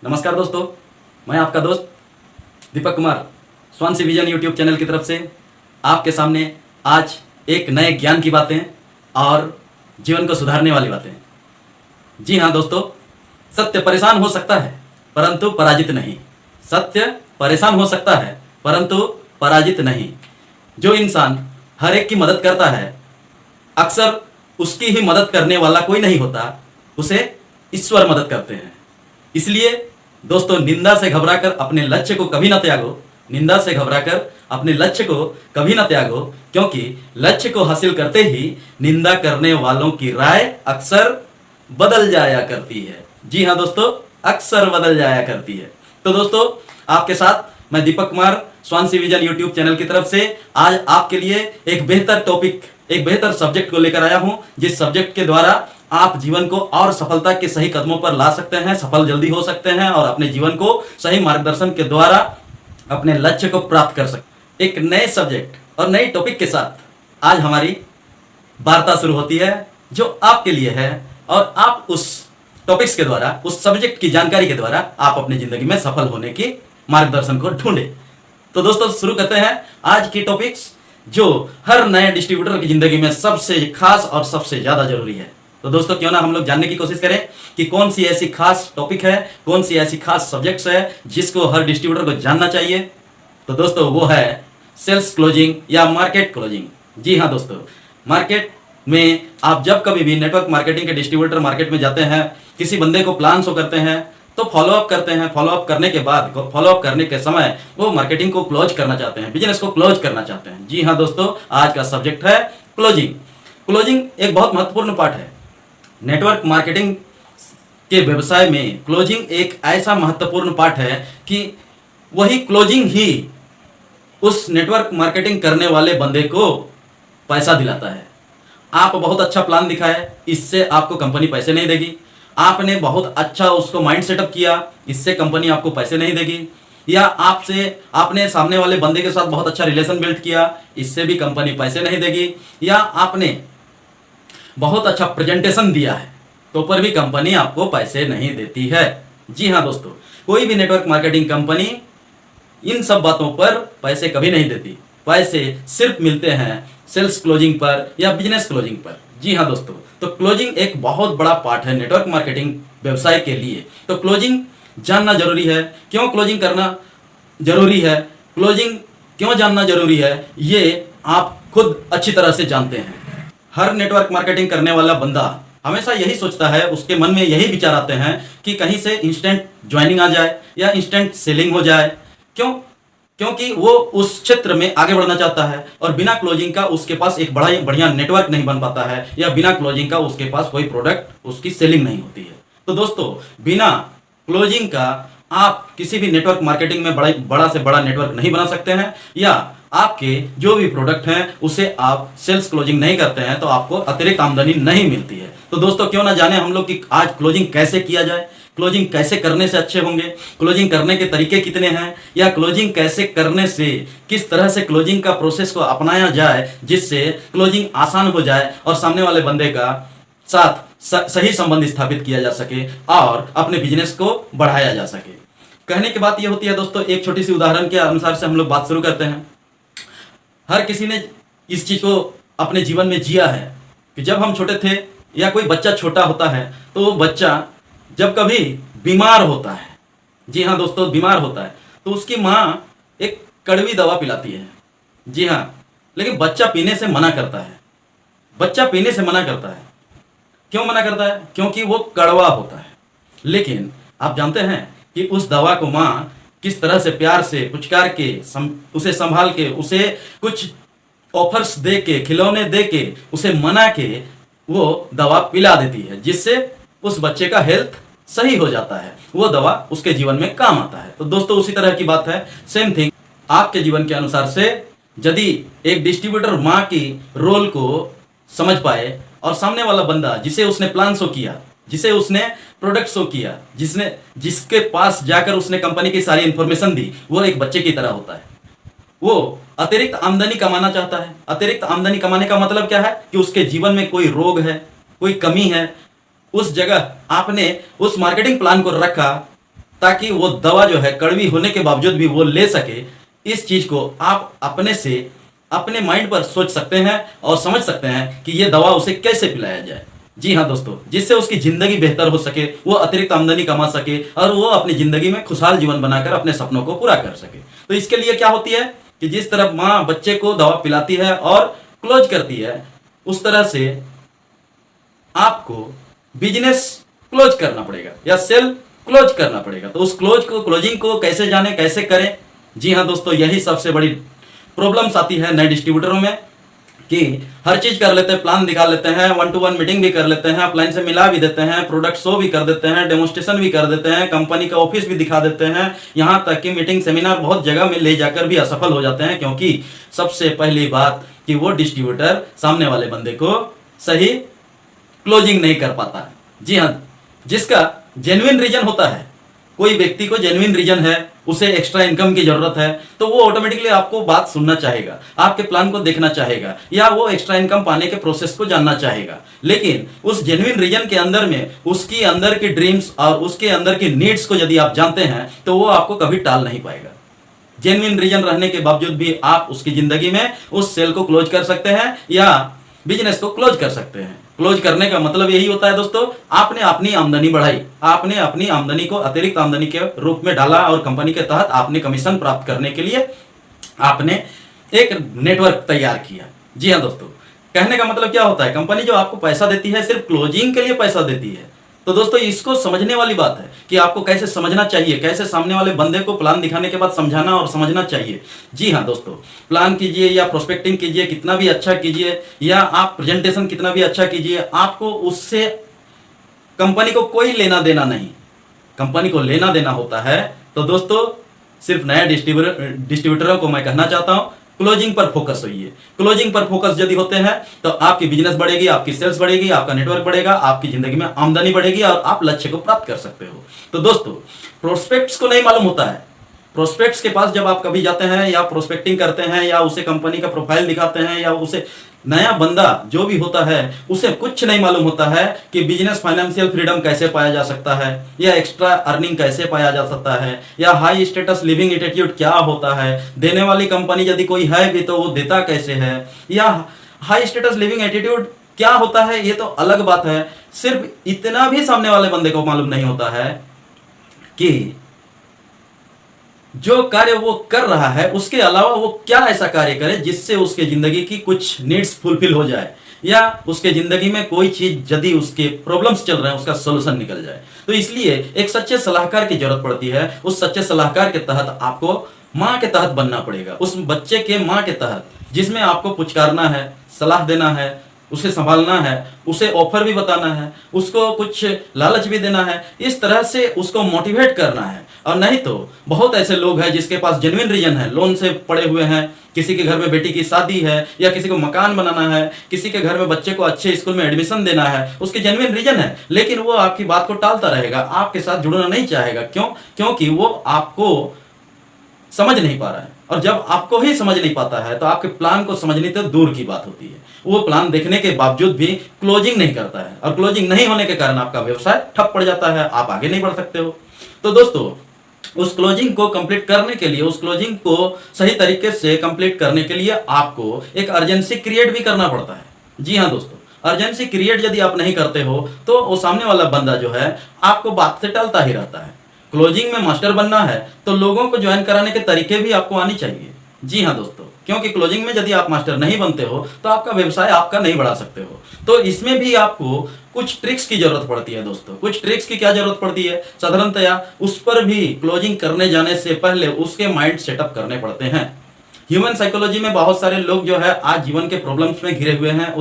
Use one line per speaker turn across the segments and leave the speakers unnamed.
नमस्कार दोस्तों, मैं आपका दोस्त Deepak Kumar Swansi vision YouTube channel की तरफ से आपके सामने आज एक नए ज्ञान की बातें और जीवन को सुधारने वाली बातें। जी हाँ दोस्तों, सत्य परेशान हो सकता है परंतु पराजित नहीं। सत्य परेशान हो सकता है परंतु पराजित नहीं। जो इंसान हर एक की मदद करता है, अक्सर उसकी ही मदद करने वाला कोई नहीं होता, उसे ईश्वर मदद करते हैं। इसलिए दोस्तों, निंदा से घबराकर अपने लक्ष्य को कभी ना त्यागो। निंदा से घबराकर अपने लक्ष्य को कभी ना त्यागो, क्योंकि लक्ष्य को हासिल करते ही निंदा करने वालों की राय अक्सर बदल जाया करती है। जी हाँ दोस्तों, अक्सर बदल जाया करती है। तो दोस्तों, आपके साथ मैं Deepak Kumar Swansi vision YouTube channel की तरफ से आज आपके लिए एक बेहतर टॉपिक, एक बेहतर सब्जेक्ट को लेकर आया हूं, जिस सब्जेक्ट के द्वारा आप जीवन को और सफलता के सही कदमों पर ला सकते हैं, सफल जल्दी हो सकते हैं और अपने जीवन को सही मार्गदर्शन के द्वारा अपने लक्ष्य को प्राप्त कर सकते हैं। एक नए सब्जेक्ट और नई टॉपिक के साथ आज हमारी वार्ता शुरू होती है, जो आपके लिए है और आप उस टॉपिक्स के द्वारा, उस सब्जेक्ट की जानकारी के द्वारा आप अपनी जिंदगी में सफल होने की मार्गदर्शन को ढूंढे। तो दोस्तों, शुरू करते हैं आज की टॉपिक्स, जो हर नए डिस्ट्रीब्यूटर की जिंदगी में सबसे खास और सबसे ज्यादा जरूरी है। तो दोस्तों, क्यों ना हम लोग जानने की कोशिश करें कि कौन सी ऐसी खास टॉपिक है, कौन सी ऐसी खास सब्जेक्ट्स है जिसको हर डिस्ट्रीब्यूटर को जानना चाहिए। तो दोस्तों, वो है सेल्स क्लोजिंग या मार्केट क्लोजिंग। जी हाँ दोस्तों, मार्केट में आप जब कभी भी नेटवर्क मार्केटिंग के डिस्ट्रीब्यूटर मार्केट में जाते हैं, किसी बंदे को प्लान शो करते हैं, तो फॉलोअप करते हैं। फॉलोअप करने के बाद, फॉलोअप करने के समय वो मार्केटिंग को क्लोज करना चाहते हैं, बिजनेस को क्लोज करना चाहते हैं। जी हाँ दोस्तों, आज का सब्जेक्ट है क्लोजिंग। क्लोजिंग एक बहुत महत्वपूर्ण पार्ट है नेटवर्क मार्केटिंग के व्यवसाय में। क्लोजिंग एक ऐसा महत्वपूर्ण पार्ट है कि वही क्लोजिंग ही उस नेटवर्क मार्केटिंग करने वाले बंदे को पैसा दिलाता है। आप बहुत अच्छा प्लान दिखाए, इससे आपको कंपनी पैसे नहीं देगी। आपने बहुत अच्छा उसको माइंड सेटअप किया, इससे कंपनी आपको पैसे नहीं देगी। या आपने सामने वाले बंदे के साथ बहुत अच्छा रिलेशन बिल्ड किया, इससे भी कंपनी पैसे नहीं देगी। या आपने बहुत अच्छा प्रेजेंटेशन दिया है, तो पर भी कंपनी आपको पैसे नहीं देती है। जी हाँ दोस्तों, कोई भी नेटवर्क मार्केटिंग कंपनी इन सब बातों पर पैसे कभी नहीं देती। पैसे सिर्फ मिलते हैं सेल्स क्लोजिंग पर या बिजनेस क्लोजिंग पर। जी हाँ दोस्तों, तो क्लोजिंग एक बहुत बड़ा पार्ट है नेटवर्क मार्केटिंग व्यवसाय के लिए। तो क्लोजिंग जानना जरूरी है। क्यों क्लोजिंग करना जरूरी है, क्लोजिंग क्यों जानना जरूरी है, ये आप खुद अच्छी तरह से जानते हैं। हर नेटवर्क मार्केटिंग करने वाला बंदा हमेशा यही सोचता है, उसके मन में यही विचार आते हैं कि कहीं से इंस्टेंट ज्वाइनिंग आ जाए या इंस्टेंट सेलिंग हो जाए। क्योंकि वो उस क्षेत्र में आगे बढ़ना चाहता है और बिना क्लोजिंग का उसके पास एक बड़ा बढ़िया नेटवर्क नहीं बन पाता है, या बिना क्लोजिंग का उसके पास कोई प्रोडक्ट, उसकी सेलिंग नहीं होती है। तो दोस्तों, बिना क्लोजिंग का आप किसी भी नेटवर्क मार्केटिंग में बड़ा से बड़ा नेटवर्क नहीं बना सकते हैं, या आपके जो भी प्रोडक्ट हैं उसे आप सेल्स क्लोजिंग नहीं करते हैं तो आपको अतिरिक्त आमदनी नहीं मिलती है। तो दोस्तों, क्यों ना जाने हम लोग कि आज क्लोजिंग कैसे किया जाए, क्लोजिंग कैसे करने से अच्छे होंगे, क्लोजिंग करने के तरीके कितने हैं, या क्लोजिंग कैसे करने से, किस तरह से क्लोजिंग का प्रोसेस को अपनाया जाए जिससे क्लोजिंग आसान हो जाए और सामने वाले बंदे का साथ सही संबंध स्थापित किया जा सके और अपने बिजनेस को बढ़ाया जा सके। कहने की बात यह होती है दोस्तों, एक छोटी सी उदाहरण के अनुसार से हम लोग बात शुरू करते हैं। हर किसी ने इस चीज को अपने जीवन में जिया है कि जब हम छोटे थे या कोई बच्चा छोटा होता है, तो वो बच्चा जब कभी बीमार होता है, जी हाँ दोस्तों, बीमार होता है, तो उसकी माँ एक कड़वी दवा पिलाती है। जी हाँ, लेकिन बच्चा पीने से मना करता है। बच्चा पीने से मना करता है। क्यों मना करता है? क्योंकि वो कड़वा होता है। लेकिन आप जानते हैं कि उस दवा को माँ किस तरह से प्यार से पुचकार के उसे संभाल के, उसे कुछ ऑफर्स दे के, खिलौने दे के, उसे मना के वो दवा पिला देती है, जिससे उस बच्चे का हेल्थ सही हो जाता है, वो दवा उसके जीवन में काम आता है। तो दोस्तों, उसी तरह की बात है, सेम थिंग आपके जीवन के अनुसार से। यदि एक डिस्ट्रीब्यूटर माँ की रोल को समझ पाए और सामने वाला बंदा जिसे उसने प्लान शो किया, जिसे उसने प्रोडक्ट शो किया, जिसके पास जाकर उसने कंपनी की सारी इंफॉर्मेशन दी, वो एक बच्चे की तरह होता है। वो अतिरिक्त आमदनी कमाना चाहता है। अतिरिक्त आमदनी कमाने का मतलब क्या है कि उसके जीवन में कोई रोग है, कोई कमी है, उस जगह आपने उस मार्केटिंग प्लान को रखा ताकि वो दवा जो है कड़वी होने के बावजूद भी वो ले सके। इस चीज को आप अपने से अपने माइंड पर सोच सकते हैं और समझ सकते हैं कि ये दवा उसे कैसे पिलाया जाए। जी हाँ दोस्तों, जिससे उसकी जिंदगी बेहतर हो सके, वो अतिरिक्त आमदनी कमा सके और वो अपनी जिंदगी में खुशहाल जीवन बनाकर अपने सपनों को पूरा कर सके। तो इसके लिए क्या होती है कि जिस तरह माँ बच्चे को दवा पिलाती है और क्लोज करती है, उस तरह से आपको बिजनेस क्लोज करना पड़ेगा या सेल क्लोज करना पड़ेगा। तो उस क्लोजिंग को कैसे जाने, कैसे करें? जी हाँ दोस्तों, यही सबसे बड़ी प्रॉब्लम्स आती है नए डिस्ट्रीब्यूटरों में कि हर चीज कर लेते हैं, प्लान दिखा लेते हैं, 1-to-1 मीटिंग भी कर लेते हैं, अपलाइन से मिला भी देते हैं, प्रोडक्ट शो भी कर देते हैं, डेमोस्ट्रेशन भी कर देते हैं, कंपनी का ऑफिस भी दिखा देते हैं, यहाँ तक कि मीटिंग सेमिनार बहुत जगह में ले जाकर भी असफल हो जाते हैं। क्योंकि सबसे पहली बात कि वो डिस्ट्रीब्यूटर सामने वाले बंदे को सही क्लोजिंग नहीं कर पाता। जी हाँ, जिसका जेन्युइन रीजन होता है, कोई व्यक्ति को जेन्युइन रीजन है, उसे एक्स्ट्रा इनकम की जरूरत है, तो वो ऑटोमेटिकली आपको बात सुनना चाहेगा, आपके प्लान को देखना चाहेगा या वो एक्स्ट्रा इनकम पाने के प्रोसेस को जानना चाहेगा। लेकिन उस जेन्युइन रीजन के अंदर में उसकी अंदर की ड्रीम्स और उसके अंदर की नीड्स को यदि आप जानते हैं तो वो आपको कभी टाल नहीं पाएगा। जेन्युइन रीजन रहने के बावजूद भी आप उसकी जिंदगी में उस सेल को क्लोज कर सकते हैं या बिजनेस को क्लोज कर सकते हैं। क्लोज करने का मतलब यही होता है दोस्तों, आपने अपनी आमदनी बढ़ाई, आपने अपनी आमदनी को अतिरिक्त आमदनी के रूप में डाला और कंपनी के तहत आपने कमीशन प्राप्त करने के लिए आपने एक नेटवर्क तैयार किया। जी हाँ दोस्तों, कहने का मतलब क्या होता है, कंपनी जो आपको पैसा देती है सिर्फ क्लोजिंग के लिए पैसा देती है। तो दोस्तों इसको समझने वाली बात है कि आपको कैसे समझना चाहिए, कैसे सामने वाले बंदे को प्लान दिखाने के बाद समझाना और समझना चाहिए। जी हाँ दोस्तों, प्लान कीजिए या प्रोस्पेक्टिंग कीजिए, कितना भी अच्छा कीजिए या आप प्रेजेंटेशन कितना भी अच्छा कीजिए, आपको उससे कंपनी को कोई लेना देना नहीं। कंपनी को लेना देना होता है। तो दोस्तों सिर्फ नए डिस्ट्रीब्यूटरों को मैं कहना चाहता हूं, क्लोजिंग पर फोकस होइए। क्लोजिंग पर फोकस यदि होते हैं तो आपकी बिजनेस बढ़ेगी, आपकी सेल्स बढ़ेगी, आपका नेटवर्क बढ़ेगा, आपकी जिंदगी में आमदनी बढ़ेगी और आप लक्ष्य को प्राप्त कर सकते हो। तो दोस्तों प्रोस्पेक्ट्स को नहीं मालूम होता है। प्रोस्पेक्ट्स के पास जब आप कभी जाते हैं या प्रोस्पेक्टिंग करते हैं या उसे कंपनी का प्रोफाइल दिखाते हैं या उसे नया बंदा जो भी होता है उसे कुछ नहीं मालूम होता है कि बिजनेस फाइनेंशियल फ्रीडम कैसे पाया जा सकता है या एक्स्ट्रा अर्निंग कैसे पाया जा सकता है या हाई स्टेटस लिविंग एटीट्यूड क्या होता है, देने वाली कंपनी यदि कोई है भी तो वो देता कैसे है, या हाई स्टेटस लिविंग एटीट्यूड क्या होता है, ये तो अलग बात है। सिर्फ इतना भी सामने वाले बंदे को मालूम नहीं होता है कि जो कार्य वो कर रहा है उसके अलावा वो क्या ऐसा कार्य करे जिससे उसके जिंदगी की कुछ नीड्स फुलफिल हो जाए या उसके जिंदगी में कोई चीज यदि उसके प्रॉब्लम्स चल रहे हैं उसका सोल्यूशन निकल जाए। तो इसलिए एक सच्चे सलाहकार की जरूरत पड़ती है। उस सच्चे सलाहकार के तहत आपको माँ के तहत बनना पड़ेगा, उस बच्चे के माँ के तहत, जिसमें आपको पुचकारना है, सलाह देना है, उसे संभालना है, उसे ऑफर भी बताना है, उसको कुछ लालच भी देना है, इस तरह से उसको मोटिवेट करना है। और नहीं तो बहुत ऐसे लोग हैं जिसके पास जेन्युइन रीजन है, लोन से पड़े हुए हैं, किसी के घर में बेटी की शादी है या किसी को मकान बनाना है, किसी के घर में बच्चे को अच्छे स्कूल में एडमिशन देना है, उसके जेन्युइन रीजन है, लेकिन वो आपकी बात को टालता रहेगा, आपके साथ जुड़ना नहीं चाहेगा। क्यों? क्योंकि वो आपको समझ नहीं पा रहा है। और जब आपको ही समझ नहीं पाता है तो आपके प्लान को समझने तो दूर की बात होती है। वो प्लान देखने के बावजूद भी क्लोजिंग नहीं करता है और क्लोजिंग नहीं होने के कारण आपका व्यवसाय ठप पड़ जाता है, आप आगे नहीं बढ़ सकते हो। तो दोस्तों उस क्लोजिंग को कंप्लीट करने के लिए, उस क्लोजिंग को सही तरीके से कंप्लीट करने के लिए आपको एक अर्जेंसी क्रिएट भी करना पड़ता है। जी हाँ दोस्तों, अर्जेंसी क्रिएट यदि आप नहीं करते हो तो वो सामने वाला बंदा जो है आपको बात से टालता ही रहता है। क्लोजिंग में मास्टर बनना है तो लोगों को ज्वाइन कराने के तरीके भी आपको आनी चाहिए। जी हाँ दोस्तों, क्योंकि क्लोजिंग में यदि आप मास्टर नहीं बनते हो तो आपका व्यवसाय आपका नहीं बढ़ा सकते हो। तो इसमें भी आपको कुछ ट्रिक्स की जरूरत पड़ती है दोस्तों। कुछ ट्रिक्स की क्या जरूरत पड़ती है? साधारणतया उस पर भी क्लोजिंग करने जाने से पहले उसके माइंड सेटअप करने पड़ते हैं। ह्यूमन साइकोलॉजी में बहुत सारे लोग जो है आज जीवन के प्रॉब्लम्स में घिरे हुए हैं,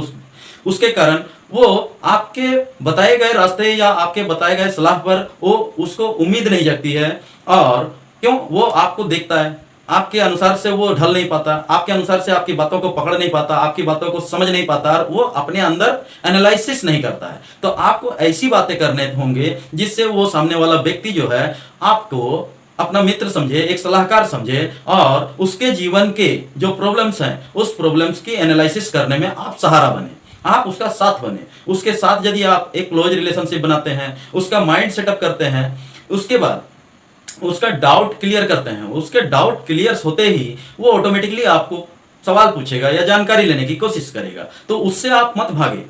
उसके कारण वो आपके बताए गए रास्ते या आपके बताए गए सलाह पर वो उसको उम्मीद नहीं जगती है। और क्यों? वो आपको देखता है, आपके अनुसार से वो ढल नहीं पाता, आपके अनुसार से आपकी बातों को पकड़ नहीं पाता, आपकी बातों को समझ नहीं पाता और वो अपने अंदर एनालिसिस नहीं करता है। तो आपको ऐसी बातें करने होंगे जिससे वो सामने वाला व्यक्ति जो है आपको अपना मित्र समझे, एक सलाहकार समझे और उसके जीवन के जो प्रॉब्लम्स हैं उस प्रॉब्लम्स की एनालिसिस करने में आप सहारा बने, आप उसका साथ बने। उसके साथ यदि आप एक क्लोज रिलेशनशिप बनाते हैं, उसका माइंड सेटअप करते हैं, उसके बाद उसका डाउट क्लियर करते हैं, उसके डाउट क्लियर होते ही वो ऑटोमेटिकली आपको सवाल पूछेगा या जानकारी लेने की कोशिश करेगा, तो उससे आप मत भागे।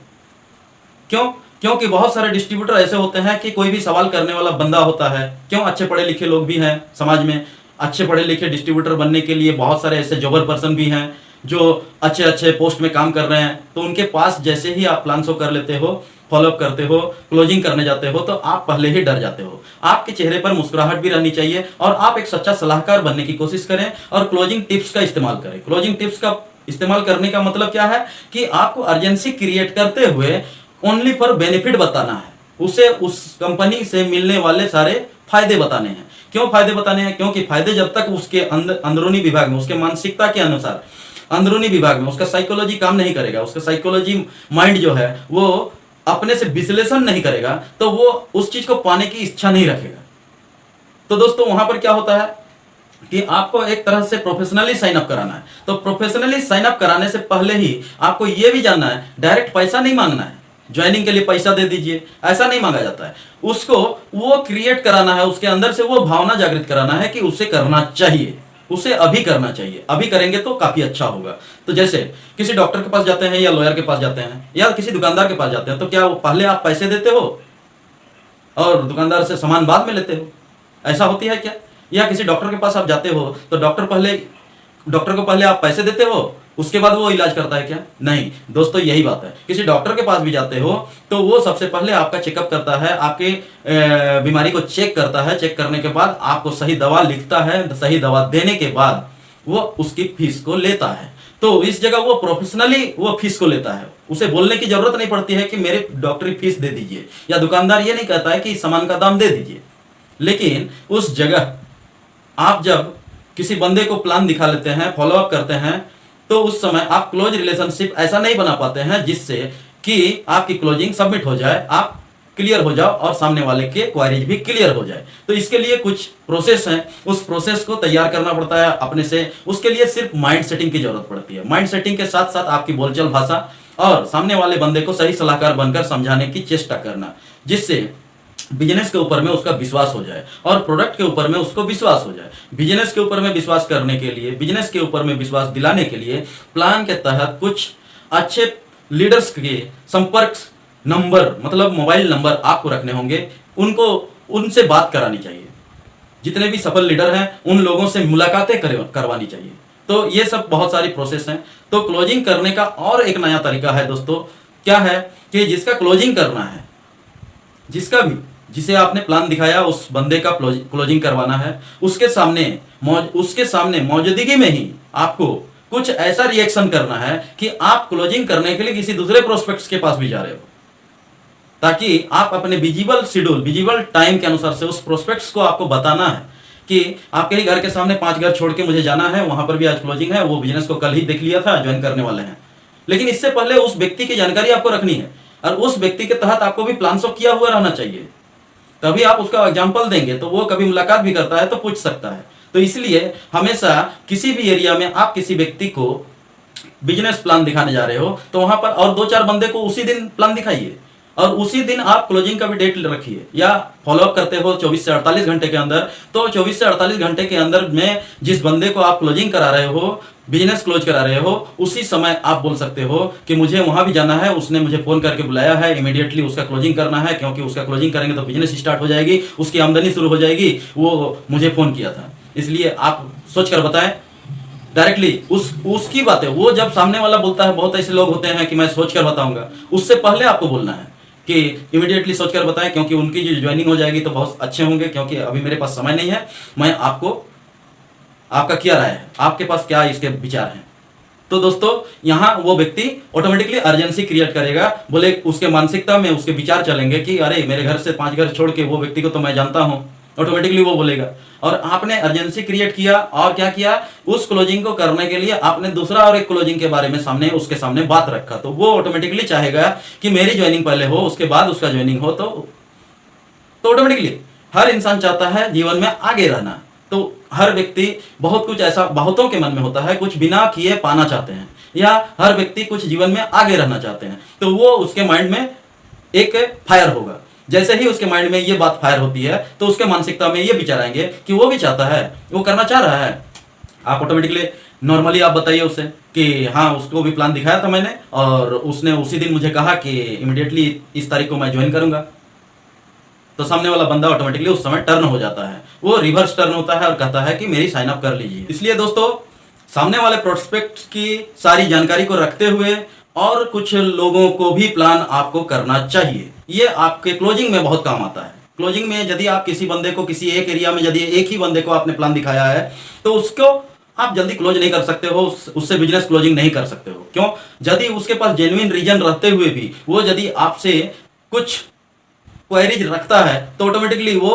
क्यों? क्योंकि बहुत सारे डिस्ट्रीब्यूटर ऐसे होते हैं कि कोई भी सवाल करने वाला बंदा होता है। क्यों? अच्छे पढ़े लिखे लोग भी हैं समाज में, अच्छे पढ़े लिखे डिस्ट्रीब्यूटर बनने के लिए बहुत सारे ऐसे जॉबर पर्सन भी हैं जो अच्छे अच्छे पोस्ट में काम कर रहे हैं। तो उनके पास जैसे ही आप प्लान शो कर लेते हो, फॉलोअप करते हो, क्लोजिंग करने जाते हो, तो आप पहले ही डर जाते हो। आपके चेहरे पर मुस्कुराहट भी रहनी चाहिए और आप एक सच्चा सलाहकार बनने की कोशिश करें और क्लोजिंग टिप्स का इस्तेमाल करें। क्लोजिंग टिप्स का इस्तेमाल करने का मतलब क्या है कि आपको अर्जेंसी क्रिएट करते हुए ओनली फॉर बेनिफिट बताना है, उसे उस कंपनी से मिलने वाले सारे फायदे बताने हैं। क्यों फायदे बताने हैं? क्योंकि फायदे जब तक उसके अंदरूनी विभाग में, उसके मानसिकता के अनुसार अंदरूनी विभाग में उसका साइकोलॉजी काम नहीं करेगा, उसका साइकोलॉजी माइंड जो है वो अपने से विश्लेषण नहीं करेगा, तो वो उस चीज को पाने की इच्छा नहीं रखेगा। तो दोस्तों वहां पर क्या होता है कि आपको एक तरह से प्रोफेशनली साइन अप कराना है। तो प्रोफेशनली साइन अप कराने से पहले ही आपको यह भी जानना है, डायरेक्ट पैसा नहीं मांगना है, ज्वाइनिंग के लिए पैसा दे दीजिए, ऐसा नहीं मांगा जाता है। उसको वो क्रिएट कराना है, उसके अंदर से वो भावना जागृत कराना है कि उसे करना चाहिए, उसे अभी करना चाहिए, अभी करेंगे तो काफी अच्छा होगा। तो जैसे किसी डॉक्टर के पास जाते हैं या लॉयर के पास जाते हैं या किसी दुकानदार के पास जाते हैं, तो क्या वो पहले आप पैसे देते हो और दुकानदार से सामान बाद में लेते हो? ऐसा होती है क्या? या किसी डॉक्टर के पास आप जाते हो तो डॉक्टर को पहले आप पैसे देते हो, उसके बाद वो इलाज करता है क्या? नहीं दोस्तों, यही बात है। किसी डॉक्टर के पास भी जाते हो तो वो सबसे पहले आपका चेकअप करता है, आपके बीमारी को चेक करता है, चेक करने के बाद आपको सही दवा लिखता है, सही दवा देने के बाद वो उसकी फीस को लेता है। तो इस जगह वो प्रोफेशनली वो फीस को लेता है, उसे बोलने की जरूरत नहीं पड़ती है कि मेरे डॉक्टरी फीस दे दीजिए, या दुकानदार ये नहीं कहता है कि सामान का दाम दे दीजिए। लेकिन उस जगह आप जब किसी बंदे को प्लान दिखा लेते हैं, फॉलोअप करते हैं, तो उस समय आप क्लोज रिलेशनशिप ऐसा नहीं बना पाते हैं जिससे कि आपकी क्लोजिंग सबमिट हो जाए, आप क्लियर हो जाओ और सामने वाले के क्वारीज भी क्लियर हो जाए। तो इसके लिए कुछ प्रोसेस है, उस प्रोसेस को तैयार करना पड़ता है अपने से। उसके लिए सिर्फ माइंड सेटिंग की जरूरत पड़ती है। माइंड सेटिंग के साथ साथ आपकी बोलचाल भाषा और सामने वाले बंदे को सही सलाहकार बनकर समझाने की चेष्टा करना, जिससे बिजनेस के ऊपर में उसका विश्वास हो जाए और प्रोडक्ट के ऊपर में उसको विश्वास हो जाए। बिजनेस के ऊपर में विश्वास करने के लिए, बिजनेस के ऊपर में विश्वास दिलाने के लिए प्लान के तहत कुछ अच्छे लीडर्स के संपर्क नंबर, मतलब मोबाइल नंबर आपको रखने होंगे, उनसे बात करानी चाहिए। जितने भी सफल लीडर हैं उन लोगों से मुलाकातें करवानी चाहिए। तो ये सब बहुत सारी प्रोसेस हैं। तो क्लोजिंग करने का और एक नया तरीका है दोस्तों, क्या है कि जिसका क्लोजिंग करना है, जिसे आपने प्लान दिखाया उस बंदे का क्लोजिंग करवाना है, उसके सामने मौजूदगी में ही आपको कुछ ऐसा रिएक्शन करना है कि आप क्लोजिंग करने के लिए किसी दूसरे प्रोस्पेक्ट्स के पास भी जा रहे हो, ताकि आप अपने विजिबल शेड्यूल, विजिबल टाइम के अनुसार से उस प्रोस्पेक्ट्स को आपको बताना है कि आपके ही घर के सामने 5 घर छोड़ के मुझे जाना है, वहां पर भी आज क्लोजिंग है, वो बिजनेस को कल ही देख लिया था, ज्वाइन करने वाले हैं। लेकिन इससे पहले उस व्यक्ति की जानकारी आपको रखनी है और उस व्यक्ति के तहत आपको भी प्लान शो किया हुआ रहना चाहिए, तभी आप उसका एग्जाम्पल देंगे तो वो कभी मुलाकात भी करता है तो पूछ सकता है। तो इसलिए हमेशा किसी भी एरिया में आप किसी व्यक्ति को बिजनेस प्लान दिखाने जा रहे हो तो वहां पर और 2-4 बंदे को उसी दिन प्लान दिखाइए और उसी दिन आप क्लोजिंग का भी डेट रखिए, या फॉलोअप करते हो 24 से 48 घंटे के अंदर, तो 24 से 48 घंटे के अंदर में जिस बंदे को आप क्लोजिंग करा रहे हो, बिजनेस क्लोज करा रहे हो, उसी समय आप बोल सकते हो कि मुझे वहां भी जाना है, उसने मुझे फोन करके बुलाया है, इमीडिएटली उसका क्लोजिंग करना है, क्योंकि उसका क्लोजिंग करेंगे तो बिजनेस स्टार्ट हो जाएगी, उसकी आमदनी शुरू हो जाएगी, वो मुझे फोन किया था। इसलिए आप सोच कर बताएं डायरेक्टली उसकी बात है। वो जब सामने वाला बोलता है, बहुत ऐसे लोग होते हैं कि मैं सोच कर बताऊंगा, उससे पहले आपको बोलना है कि इमीडिएटली सोचकर बताएं, क्योंकि उनकी जो ज्वाइनिंग हो जाएगी तो बहुत अच्छे होंगे, क्योंकि अभी मेरे पास समय नहीं है। मैं आपका क्या राय है, आपके पास क्या इसके विचार हैं? तो दोस्तों यहाँ वो व्यक्ति ऑटोमेटिकली अर्जेंसी क्रिएट करेगा, बोले उसके मानसिकता में उसके विचार चलेंगे कि अरे मेरे घर से 5 घर छोड़ के वो व्यक्ति को तो मैं जानता हूँ, ऑटोमेटिकली वो बोलेगा। और आपने अर्जेंसी क्रिएट किया और क्या किया, उस क्लोजिंग को करने के लिए आपने दूसरा और एक क्लोजिंग के बारे में उसके सामने बात रखा, तो वो ऑटोमेटिकली चाहेगा कि मेरी ज्वाइनिंग पहले हो, उसके बाद उसका ज्वाइनिंग हो। तो ऑटोमेटिकली हर इंसान चाहता है जीवन में आगे रहना। तो हर व्यक्ति बहुत कुछ ऐसा बहुतों के मन में होता है, कुछ बिना किए पाना चाहते हैं, या हर व्यक्ति कुछ जीवन में आगे रहना चाहते हैं, तो वो उसके माइंड में एक फायर होगा। जैसे ही उसके माइंड में ये बात फायर होती है तो उसके मानसिकता में ये विचार आएंगे कि वो भी चाहता है, वो करना चाह रहा है। आप ऑटोमेटिकली नॉर्मली आप बताइए उससे कि हाँ, उसको भी प्लान दिखाया था मैंने और उसने उसी दिन मुझे कहा कि इमिडिएटली इस तारीख को मैं ज्वाइन करूंगा। तो सामने वाला बंदा ऑटोमेटिकली उस समय टर्न हो जाता है, वो रिवर्स टर्न होता है और कहता है कि मेरी साइन अप कर लीजिए। इसलिए दोस्तों, सामने वाले प्रोस्पेक्ट की सारी जानकारी को रखते हुए और कुछ लोगों को भी प्लान आपको करना चाहिए। ये आपके क्लोजिंग में बहुत काम आता है। क्लोजिंग में यदि आप किसी बंदे को, किसी एक एरिया में यदि एक ही बंदे को आपने प्लान दिखाया है तो उसको आप जल्दी क्लोज नहीं कर सकते हो, उससे बिजनेस क्लोजिंग नहीं कर सकते हो। क्यों? यदि उसके पास जेन्युइन रीजन रहते हुए भी वो यदि आपसे कुछ क्वेरीज रखता है तो ऑटोमेटिकली वो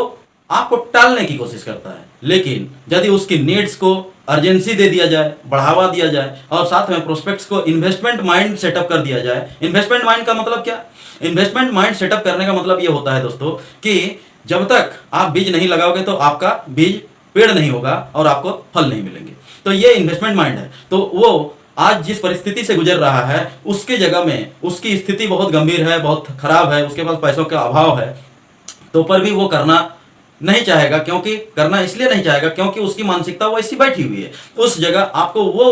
आपको टालने की कोशिश करता है। लेकिन यदि उसकी नीड्स को अर्जेंसी दे दिया जाए, बढ़ावा दिया जाए और साथ में प्रोस्पेक्ट्स को इन्वेस्टमेंट माइंड सेटअप कर दिया जाए। इन्वेस्टमेंट माइंड का मतलब क्या? इन्वेस्टमेंट माइंड सेटअप करने का मतलब ये होता है दोस्तों कि जब तक आप बीज नहीं लगाओगे तो आपका बीज पेड़ नहीं होगा और आपको फल नहीं मिलेंगे। तो ये इन्वेस्टमेंट माइंड है। तो वो आज जिस परिस्थिति से गुजर रहा है उसके जगह में उसकी स्थिति बहुत गंभीर है, बहुत खराब है, उसके पास पैसों का अभाव है, तो पर भी वो करना नहीं चाहेगा। क्योंकि करना इसलिए नहीं चाहेगा क्योंकि उसकी मानसिकता वो ऐसी बैठी हुई है। उस जगह आपको वो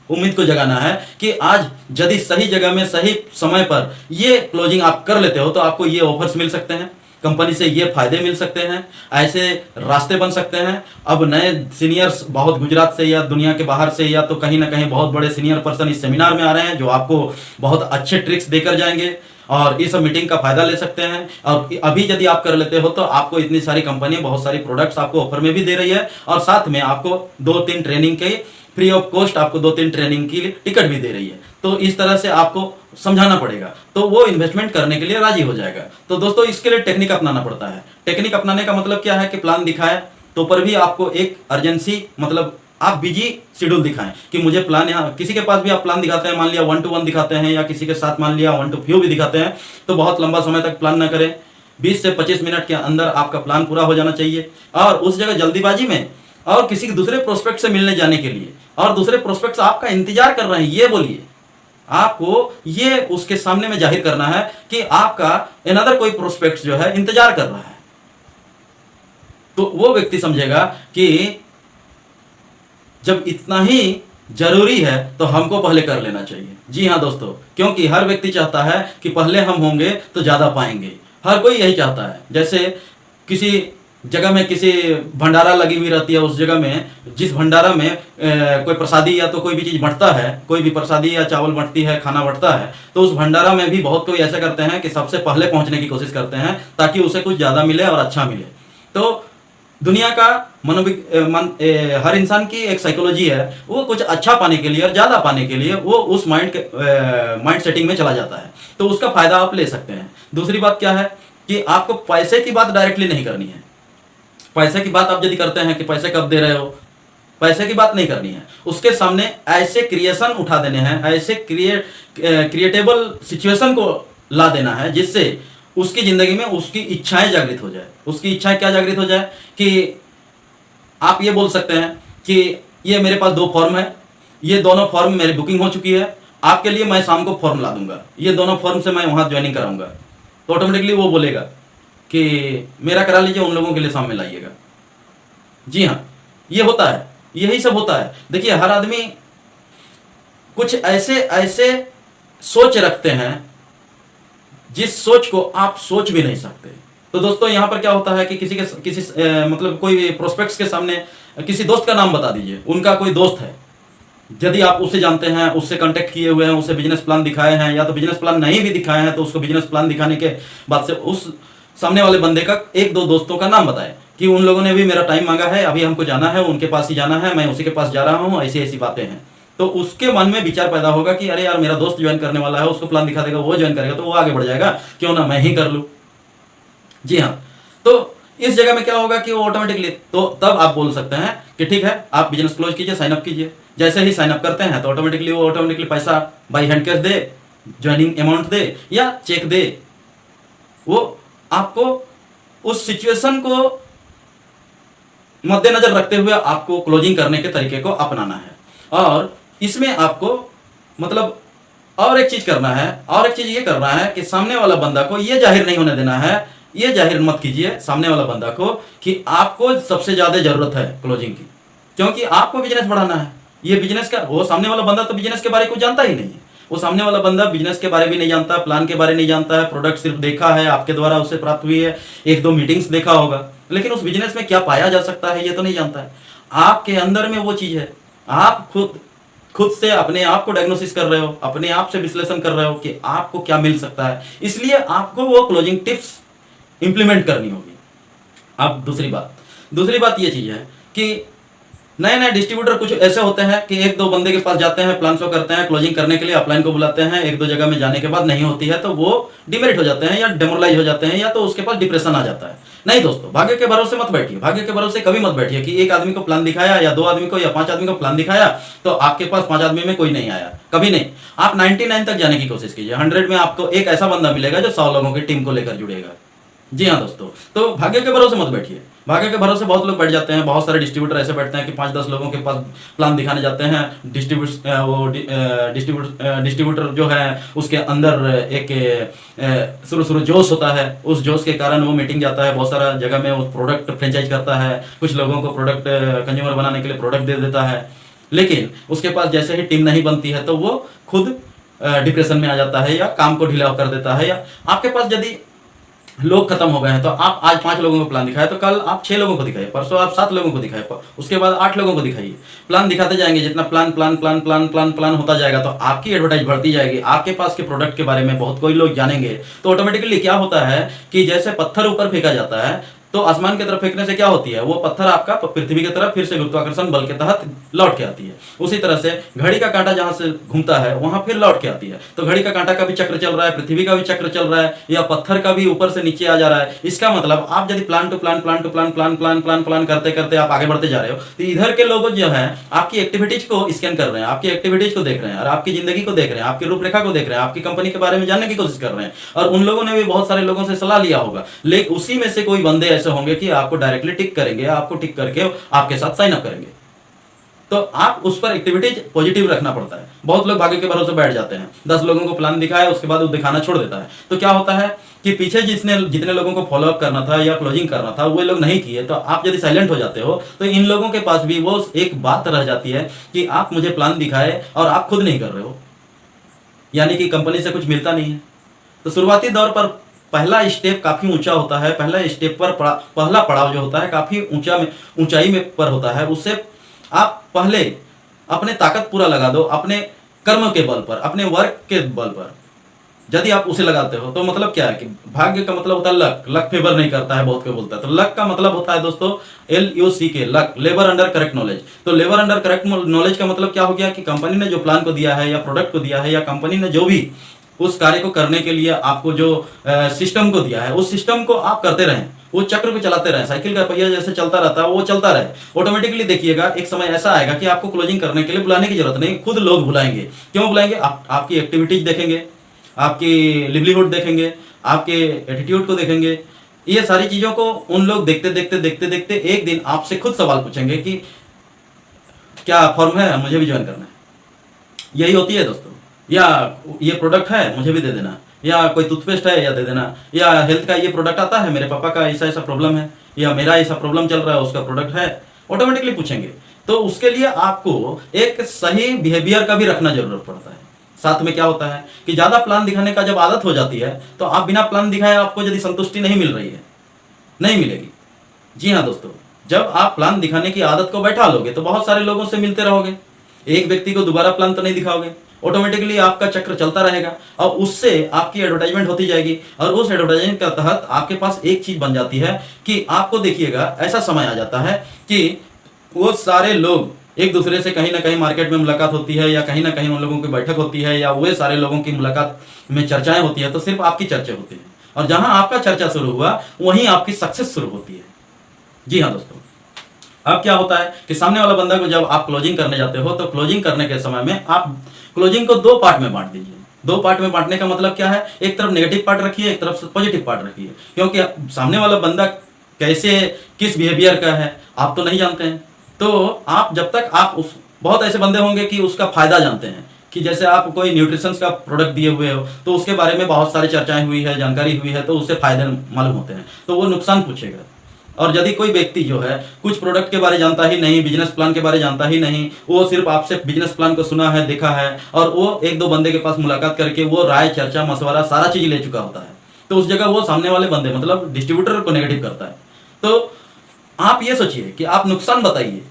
उम्मीद को जगाना है कि आज यदि सही जगह में सही समय पर ये क्लोजिंग आप कर लेते हो तो आपको ये ऑफर्स मिल सकते हैं, कंपनी से ये फायदे मिल सकते हैं, ऐसे रास्ते बन सकते हैं। अब नए सीनियर्स बहुत गुजरात से या दुनिया के बाहर से या तो कहीं ना कहीं बहुत बड़े सीनियर पर्सन इस सेमिनार में आ रहे हैं जो आपको बहुत अच्छे ट्रिक्स देकर जाएंगे और इस मिटींग का फायदा ले सकते हैं। और अभी यदि आप कर लेते हो तो आपको इतनी सारी कंपनी बहुत सारी प्रोडक्ट्स आपको ऑफर में भी दे रही है और साथ में आपको 2-3 ट्रेनिंग के फ्री ऑफ कॉस्ट आपको 2-3 ट्रेनिंग की टिकट भी दे रही है। तो इस तरह से आपको समझाना पड़ेगा तो वो इन्वेस्टमेंट करने के लिए राजी हो जाएगा। तो दोस्तों, इसके लिए टेक्निक अपनाना पड़ता है। टेक्निक अपनाने का मतलब क्या है कि प्लान दिखाए तो पर भी आपको एक अर्जेंसी, मतलब आप बिजी शेड्यूल दिखाएं कि मुझे प्लान, यहाँ किसी के पास भी आप प्लान दिखाते हैं, मान लिया 1-to-1 दिखाते हैं या किसी के साथ मान लिया 1-to-few भी दिखाते हैं, तो बहुत लंबा समय तक प्लान ना करें। 20 से 25 मिनट के अंदर आपका प्लान पूरा हो जाना चाहिए। और उस जगह जल्दीबाजी में और किसी दूसरे प्रोस्पेक्ट से मिलने जाने के लिए और दूसरे प्रोस्पेक्ट आपका इंतजार कर रहे हैं, ये बोलिए। आपको ये उसके सामने में जाहिर करना है कि आपका अनदर कोई प्रोस्पेक्ट जो है इंतजार कर रहा है। तो वो व्यक्ति समझेगा कि जब इतना ही जरूरी है तो हमको पहले कर लेना चाहिए। जी हाँ दोस्तों, क्योंकि हर व्यक्ति चाहता है कि पहले हम होंगे तो ज़्यादा पाएंगे। हर कोई यही चाहता है। जैसे किसी जगह में किसी भंडारा लगी हुई रहती है, उस जगह में जिस भंडारा में कोई प्रसादी या तो कोई भी चीज़ बंटता है, कोई भी प्रसादी या चावल बंटती है, खाना बंटता है, तो उस भंडारा में भी बहुत कोई ऐसा करते हैं कि सबसे पहले पहुंचने की कोशिश करते हैं ताकि उसे कुछ ज़्यादा मिले और अच्छा मिले। तो दुनिया का हर इंसान की एक साइकोलॉजी है, वो कुछ अच्छा पाने के लिए और ज़्यादा पाने के लिए वो उस माइंड सेटिंग में चला जाता है। तो उसका फ़ायदा आप ले सकते हैं। दूसरी बात क्या है कि आपको पैसे की बात डायरेक्टली नहीं करनी है। पैसे की बात आप यदि करते हैं कि पैसे कब दे रहे हो, पैसे की बात नहीं करनी है। उसके सामने ऐसे क्रिएशन उठा देने हैं, ऐसे क्रिएटेबल सिचुएशन को ला देना है जिससे उसकी ज़िंदगी में उसकी इच्छाएं जागृत हो जाए। उसकी इच्छाएं क्या जागृत हो जाए कि आप ये बोल सकते हैं कि ये मेरे पास 2 फॉर्म है, ये दोनों फॉर्म मेरी बुकिंग हो चुकी है, आपके लिए मैं शाम को फॉर्म ला दूंगा, ये दोनों फॉर्म से मैं वहाँ ज्वाइनिंग कराऊंगा। तो ऑटोमेटिकली वो बोलेगा कि मेरा करा लीजिए, उन लोगों के लिए शाम में लाइएगा। जी हाँ, ये होता है, यही सब होता है। देखिए, हर आदमी कुछ ऐसे ऐसे सोच रखते हैं जिस सोच को आप सोच भी नहीं सकते। तो दोस्तों, यहाँ पर क्या होता है कि मतलब कोई प्रोस्पेक्ट्स के सामने किसी दोस्त का नाम बता दीजिए। उनका कोई दोस्त है, यदि आप उससे जानते हैं, उससे कांटेक्ट किए हुए हैं, उसे बिजनेस प्लान दिखाए हैं, या तो बिजनेस प्लान नहीं भी दिखाए हैं तो उसको बिजनेस प्लान दिखाने के बाद से उस सामने वाले बंदे का 1-2 दोस्तों का नाम बताए कि उन लोगों ने भी मेरा टाइम मांगा है, अभी हमको जाना है, उनके पास ही जाना है, मैं उसी के पास जा रहा हूँ, ऐसी ऐसी बातें हैं। तो उसके मन में विचार पैदा होगा कि अरे यार, मेरा दोस्त ज्वाइन करने वाला है, उसको प्लान दिखा देगा, वो ज्वाइन करेगा तो वो आगे बढ़ जाएगा, क्यों ना मैं ही कर लूँ। जी हाँ, तो इस जगह में क्या होगा कि वो ऑटोमेटिकली, तो तब आप बोल सकते हैं कि ठीक है, आप बिजनेस क्लोज कीजिए, साइन अप कीजिए। जैसे ही साइन अप करते हैं तो ऑटोमेटिकली पैसा बाई हैंड कैश दे, ज्वाइनिंग अमाउंट दे या चेक दे, वो आपको उस सिचुएशन को मद्देनजर रखते हुए आपको क्लोजिंग करने के तरीके को अपनाना है। और इसमें आपको मतलब और एक चीज करना है, और एक चीज ये करना है कि सामने वाला बंदा को ये जाहिर नहीं होने देना है, ये जाहिर मत कीजिए सामने वाला बंदा को कि आपको सबसे ज्यादा जरूरत है क्लोजिंग की, क्योंकि आपको बिजनेस बढ़ाना है। ये बिजनेस का, वो सामने वाला बंदा तो बिजनेस के बारे में कुछ जानता ही नहीं है। वो सामने वाला बंदा बिजनेस के बारे में नहीं जानता, प्लान के बारे में नहीं जानता है, प्रोडक्ट सिर्फ देखा है, आपके द्वारा उससे प्राप्त हुई है, एक दो मीटिंग्स देखा होगा, लेकिन उस बिजनेस में क्या पाया जा सकता है ये तो नहीं जानता है। आपके अंदर में वो चीज है, आप खुद से अपने आप को डायग्नोसिस कर रहे हो, अपने आप से विश्लेषण कर रहे हो कि आपको क्या मिल सकता है, इसलिए आपको वो क्लोजिंग टिप्स इंप्लीमेंट करनी होगी। अब दूसरी बात ये चीज है कि नए नए डिस्ट्रीब्यूटर कुछ ऐसे होते हैं कि एक दो बंदे के पास जाते हैं, प्लान शो करते हैं, क्लोजिंग करने के लिए अपलाइन को बुलाते हैं, एक दो जगह में जाने के बाद नहीं होती है तो वो डिमेरिट हो जाते हैं या डेमोरलाइज हो जाते हैं, या तो उसके पास डिप्रेशन आ जाता है। नहीं दोस्तों, भाग्य के भरोसे मत बैठिए, भाग्य के भरोसे कभी मत बैठिए कि एक आदमी को प्लान दिखाया या दो आदमी को या 5 आदमी को प्लान दिखाया तो आपके पास 5 आदमी में कोई नहीं आया, कभी नहीं। आप 99 तक जाने की कोशिश कीजिए, 100 में आपको एक ऐसा बंदा मिलेगा जो 100 लोगों की टीम को लेकर जुड़ेगा। जी हाँ दोस्तों, तो भाग्य के भरोसे मत बैठिए। भाग्य के भरोसे बहुत लोग बैठ जाते हैं, बहुत सारे डिस्ट्रीब्यूटर ऐसे बैठते हैं कि 5-10 लोगों के पास प्लान दिखाने जाते हैं। डिस्ट्रीब्यूटर जो है उसके अंदर एक शुरू जोश होता है, उस जोश के कारण वो मीटिंग जाता है, बहुत सारा जगह में वो प्रोडक्ट फ्रेंचाइज करता है, कुछ लोगों को प्रोडक्ट कंज्यूमर बनाने के लिए प्रोडक्ट दे देता है, लेकिन उसके पास जैसे ही टीम नहीं बनती है तो वो खुद डिप्रेशन में आ जाता है या काम को ढीला कर देता है। या आपके पास यदि लोग खत्म हो गए हैं तो आप आज 5 लोगों को प्लान दिखाए तो कल आप 6 लोगों को दिखाइए, परसों आप 7 लोगों को दिखाए, उसके बाद 8 लोगों को दिखाइए। प्लान दिखाते जाएंगे, जितना प्लान होता जाएगा तो आपकी एडवर्टाइज बढ़ती जाएगी, आपके पास के प्रोडक्ट के बारे में बहुत कोई लोग जानेंगे। तो ऑटोमेटिकली क्या होता है कि जैसे पत्थर ऊपर फेंका जाता है तो आसमान की तरफ फेंकने से क्या होती है, वो पत्थर आपका पृथ्वी की तरफ फिर से गुरुत्वाकर्षण बल के तहत लौट के आती है। उसी तरह से घड़ी का कांटा जहां से घूमता है वहां फिर लौट के आती है। तो घड़ी का कांटा का भी चक्र चल रहा है, पृथ्वी का भी चक्र चल रहा है, या पत्थर का भी ऊपर से नीचे आ जा रहा है। इसका मतलब आप यदि प्लान टू प्लान करते करते आप आगे बढ़ते जा रहे हो तो इधर के लोग जो है आपकी एक्टिविटीज को स्कैन कर रहे हैं, आपकी एक्टिविटीज को देख रहे हैं और आपकी जिंदगी को देख रहे हैं, आपकी रूपरेखा को देख रहे हैं, आपकी कंपनी के बारे में जानने की कोशिश कर रहे हैं। और उन लोगों ने भी बहुत सारे लोगों से सलाह लिया होगा, लेकिन उसी में से कोई बंदे ऐसे होंगे कि आपको डायरेक्टली टिक करेंगे, आपको टिक करके आपके साथ साइन अप करेंगे। तो आप उस पर एक्टिविटीज पॉजिटिव रखना पड़ता है। बहुत लोग भाग्य के भरोसे बैठ जाते हैं, 10 लोगों को प्लान दिखाया उसके बाद वो दिखाना छोड़ देता है। तो क्या होता है कि पीछे जितने लोगों को फॉलो अप करना था या क्लोजिंग करना था वो लोग नहीं किए, तो आप यदि साइलेंट हो जाते हो तो इन लोगों के पास भी वो एक बात रह जाती है कि आप मुझे प्लान दिखाए और आप खुद नहीं कर रहे हो, यानी कि कंपनी से कुछ मिलता नहीं है। तो शुरुआती दौर पर पहला स्टेप काफी ऊंचा होता है, पहला स्टेप पर पहला पड़ाव जो होता है काफी ऊंचाई में पर होता है। उससे आप पहले अपने ताकत पूरा लगा दो, अपने कर्म के बल पर, अपने वर्क के बल पर। यदि आप उसे लगाते हो तो मतलब क्या है कि भाग्य का मतलब होता है लक, लक फेवर नहीं करता है, बहुत कोई बोलता है। तो लक का मतलब होता है दोस्तों LUCK, luck, labour under correct knowledge. तो लेबर अंडर करेक्ट नॉलेज का मतलब क्या हो गया कि कंपनी ने जो प्लान को दिया है या प्रोडक्ट को दिया है या कंपनी ने जो भी उस कार्य को करने के लिए आपको जो सिस्टम को दिया है उस सिस्टम को आप करते रहें, वो चक्र को चलाते रहें। साइकिल का पहिया जैसे चलता रहता है वो चलता रहे। ऑटोमेटिकली देखिएगा एक समय ऐसा आएगा कि आपको क्लोजिंग करने के लिए बुलाने की जरूरत नहीं, खुद लोग बुलाएंगे। क्यों बुलाएंगे? आपकी एक्टिविटीज देखेंगे, आपकी लिवलीहुड देखेंगे, आपके एटीट्यूड को देखेंगे। ये सारी चीजों को उन लोग देखते एक दिन आपसे खुद सवाल पूछेंगे कि क्या फॉर्म है, मुझे भी ज्वाइन करना है। यही होती है दोस्तों। या ये प्रोडक्ट है मुझे भी दे देना, या कोई टूथपेस्ट है या दे देना, या हेल्थ का ये प्रोडक्ट आता है, मेरे पापा का ऐसा प्रॉब्लम है, या मेरा ऐसा प्रॉब्लम चल रहा है उसका प्रोडक्ट है, ऑटोमेटिकली पूछेंगे। तो उसके लिए आपको एक सही बिहेवियर का भी रखना जरूरत पड़ता है। साथ में क्या होता है कि ज्यादा प्लान दिखाने का जब आदत हो जाती है तो आप बिना प्लान दिखाए आपको यदि संतुष्टि नहीं मिल रही है, नहीं मिलेगी। जी हाँ दोस्तों, जब आप प्लान दिखाने की आदत को बैठा लोगे तो बहुत सारे लोगों से मिलते रहोगे, एक व्यक्ति को दोबारा प्लान तो नहीं दिखाओगे, ऑटोमेटिकली आपका चक्र चलता रहेगा और उससे आपकी एडवर्टाइजमेंट होती जाएगी। और उस एडवर्टाइजमेंट के तहत आपके पास एक चीज बन जाती है कि आपको देखिएगा ऐसा समय आ जाता है कि वो सारे लोग एक दूसरे से कहीं ना कहीं मार्केट में मुलाकात होती है, या कहीं ना कहीं उन लोगों की बैठक होती है, या वे सारे लोगों की मुलाकात में चर्चाएं होती है, तो सिर्फ आपकी चर्चा होती है। और जहां आपका चर्चा शुरू हुआ वहीं आपकी सक्सेस शुरू होती है। जी हाँ दोस्तों, अब क्या होता है कि सामने वाला बंदा को जब आप क्लोजिंग करने जाते हो तो क्लोजिंग करने के समय में आप क्लोजिंग को 2 पार्ट में बांट दीजिए। 2 पार्ट में बांटने का मतलब क्या है, एक तरफ नेगेटिव पार्ट रखिए, एक तरफ पॉजिटिव पार्ट रखिए। क्योंकि सामने वाला बंदा कैसे किस बिहेवियर का है आप तो नहीं जानते हैं। तो आप जब तक आप उस बहुत ऐसे बंदे होंगे कि उसका फायदा जानते हैं कि जैसे आप कोई न्यूट्रिशंस का प्रोडक्ट दिए हुए हो तो उसके बारे में बहुत सारी चर्चाएं हुई है, जानकारी हुई है, तो उससे फायदे मालूम होते हैं, तो वो नुकसान पूछेगा। और यदि कोई व्यक्ति जो है कुछ प्रोडक्ट के बारे जानता ही नहीं, बिजनेस प्लान के बारे जानता ही नहीं, वो सिर्फ आपसे बिजनेस प्लान को सुना है, देखा है, और वो एक दो बंदे के पास मुलाकात करके वो राय, चर्चा, मशवरा सारा चीज ले चुका होता है, तो उस जगह वो सामने वाले बंदे मतलब डिस्ट्रीब्यूटर को नेगेटिव करता है। तो आप ये सोचिए कि आप नुकसान बताइए,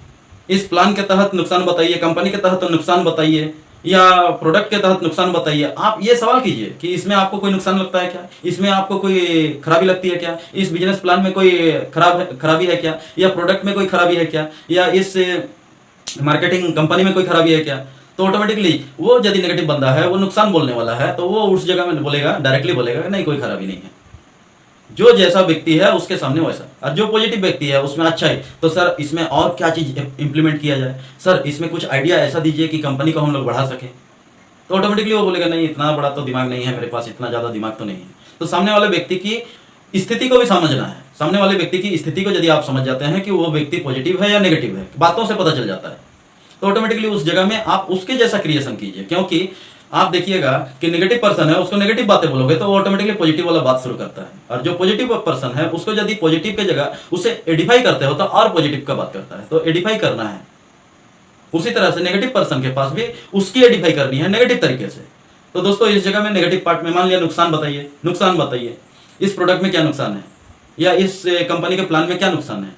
इस प्लान के तहत नुकसान बताइए, कंपनी के तहत नुकसान बताइए, या प्रोडक्ट के तहत नुकसान बताइए। आप ये सवाल कीजिए कि इसमें आपको कोई नुकसान लगता है क्या, इसमें आपको कोई खराबी लगती है क्या, इस बिजनेस प्लान में कोई खराबी है क्या, या प्रोडक्ट में कोई खराबी है क्या, या इस मार्केटिंग कंपनी में कोई खराबी है क्या। तो ऑटोमेटिकली वो यदि नेगेटिव बंदा है, वो नुकसान बोलने वाला है, तो वो उस जगह में बोलेगा, डायरेक्टली बोलेगा कि नहीं कोई खराबी नहीं है। जो जैसा व्यक्ति है उसके सामने वैसा, और जो पॉजिटिव व्यक्ति है उसमें अच्छा है, तो सर इसमें और क्या चीज इंप्लीमेंट किया जाए, सर इसमें कुछ आइडिया ऐसा दीजिए कि कंपनी को हम लोग बढ़ा सकें, तो ऑटोमेटिकली वो बोलेगा नहीं इतना बड़ा तो दिमाग नहीं है मेरे पास, इतना ज़्यादा दिमाग तो नहीं है। तो सामने वाले व्यक्ति की स्थिति को भी समझना है। सामने वाले व्यक्ति की स्थिति को यदि आप समझ जाते हैं कि वो व्यक्ति पॉजिटिव है या नेगेटिव है, बातों से पता चल जाता है, तो ऑटोमेटिकली उस जगह में आप उसके जैसा क्रिएशन कीजिए। क्योंकि आप देखिएगा कि नेगेटिव पर्सन है, उसको नेगेटिव बातें बोलोगे तो वो ऑटोमेटिकली पॉजिटिव वाला बात शुरू करता है, और जो पॉजिटिव पर्सन है उसको यदि पॉजिटिव के जगह उसे एडिफाई करते हो तो और पॉजिटिव का बात करता है, तो एडिफाई करना है। उसी तरह से नेगेटिव पर्सन के पास भी उसकी एडिफाई करनी है नेगेटिव तरीके से। तो दोस्तों इस जगह में नेगेटिव पार्ट में मान लिया नुकसान बताइए, नुकसान बताइए, इस प्रोडक्ट में क्या नुकसान है, या इस कंपनी के प्लान में क्या नुकसान है,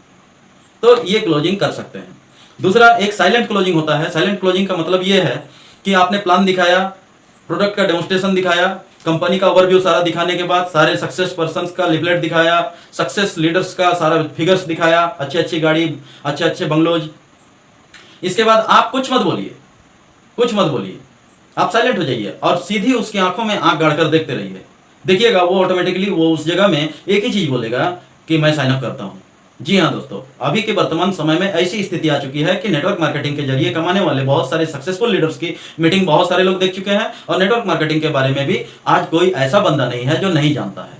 तो ये क्लोजिंग कर सकते हैं। दूसरा एक साइलेंट क्लोजिंग होता है। साइलेंट क्लोजिंग का मतलब ये है कि आपने प्लान दिखाया, प्रोडक्ट का डेमोन्स्ट्रेशन दिखाया, कंपनी का ओवरव्यू सारा दिखाने के बाद सारे सक्सेस पर्संस का लिफलेट दिखाया, सक्सेस लीडर्स का सारा फिगर्स दिखाया, अच्छी अच्छी गाड़ी, अच्छे अच्छे बंगलोज, इसके बाद आप कुछ मत बोलिए, कुछ मत बोलिए, आप साइलेंट हो जाइए और सीधी उसकी आंखों में आंख गाड़कर देखते रहिए। देखिएगा वो ऑटोमेटिकली वो उस जगह में एक ही चीज बोलेगा कि मैं साइन अप करता हूं। जी हाँ दोस्तों, अभी के वर्तमान समय में ऐसी स्थिति आ चुकी है कि नेटवर्क मार्केटिंग के जरिए कमाने वाले बहुत सारे सक्सेसफुल लीडर्स की मीटिंग बहुत सारे लोग देख चुके हैं, और नेटवर्क मार्केटिंग के बारे में भी आज कोई ऐसा बंदा नहीं है जो नहीं जानता है।